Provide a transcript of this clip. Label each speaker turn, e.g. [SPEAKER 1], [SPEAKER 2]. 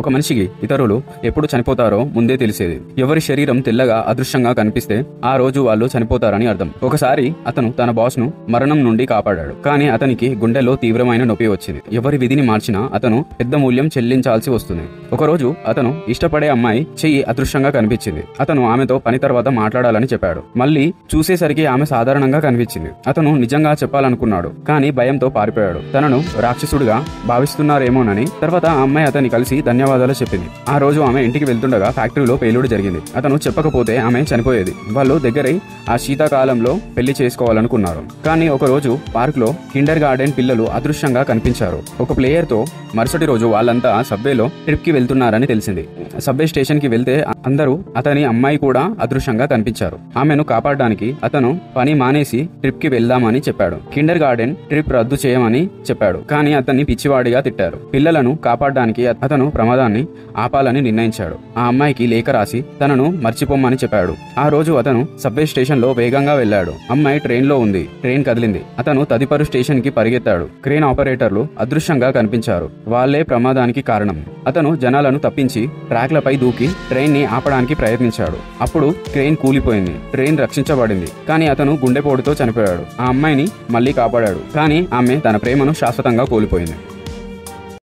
[SPEAKER 1] ఒక మనిషికి ఇతరులు ఎప్పుడు చనిపోతారో ముందే తెలిసేది. ఎవరి శరీరం తెల్లగా అదృశ్యంగా కనిపిస్తే ఆ రోజు వాళ్ళు చనిపోతారని అర్థం. ఒకసారి అతను తన బాస్ ను మరణం నుండి కాపాడాడు. కానీ అతనికి గుండెలో తీవ్రమైన నొప్పి వచ్చింది. ఎవరి విధిని మార్చినా అతను పెద్ద మూల్యం చెల్లించాల్సి వస్తుంది. ఒకరోజు అతను ఇష్టపడే అమ్మాయి చెయ్యి అదృశ్యంగా కనిపించింది. అతను ఆమెతో పని తర్వాత మాట్లాడాలని చెప్పాడు. మళ్ళీ చూసేసరికి ఆమె సాధారణంగా కనిపించింది. అతను నిజంగా చెప్పాలనుకున్నాడు, కానీ భయంతో పారిపోయాడు. తనను రాక్షసుడిగా భావిస్తున్నారేమోనని. తర్వాత ఆ అమ్మాయి అతన్ని కలిసి ధన్యవాదాలు చెప్పింది. ఆ రోజు ఆమె ఇంటికి వెళ్తుండగా ఫ్యాక్టరీలో పేలుడు జరిగింది. అతను చెప్పకపోతే ఆమె చనిపోయేది. వాళ్ళు దగ్గరై ఆ శీతాకాలంలో పెళ్లి చేసుకోవాలనుకున్నారు. కానీ ఒక రోజు పార్క్ లో కిండర్ గార్డెన్ పిల్లలు అదృశ్యంగా కనిపించారు. ఒక ప్లేయర్ తో మరుసటి రోజు వాళ్ళంతా సబ్వేలో ట్రిప్ కి వెళ్తున్నారని తెలిసింది. సబ్వే స్టేషన్ కి వెళ్తే అందరూ అతని అమ్మాయి కూడా అదృశ్యంగా కనిపించారు. ఆమెను కాపాడడానికి అతను పని మానేసి ట్రిప్ కి వెళ్దామని చెప్పాడు. కిండర్ గార్డెన్ ట్రిప్ రద్దు చేయమని చెప్పాడు. కానీ అతన్ని పిచ్చివాడిగా తిట్టారు. పిల్లలను కాపాడడానికి అతను ప్రమాదాన్ని ఆపాలని నిర్ణయించాడు. ఆ అమ్మాయికి లేఖ రాసి తనను మర్చిపోమ్మని చెప్పాడు. ఆ రోజు అతను సబ్వే స్టేషన్ లో వేగంగా వెళ్లాడు. అమ్మాయి ట్రైన్ లో ఉంది. ట్రైన్ కదిలింది. అతను తదుపరి స్టేషన్ కి పరిగెత్తాడు. క్రేన్ ఆపరేటర్లు అదృశ్యంగా కనిపించారు. వాళ్లే ప్రమాదానికి కారణం. అతను జనాలను తప్పించి ట్రాక్లపై దూకి ట్రైన్ ని ఆపడానికి ప్రయత్నించాడు. అప్పుడు క్రేన్ కూలిపోయింది. ట్రైన్ రక్షించబడింది. కానీ అతను గుండెపోటుతో చనిపోయాడు. ఆ అమ్మాయిని మళ్లీ కాపాడాడు. కానీ ఆమె తన ప్రేమను శాశ్వతంగా కోల్పోయింది.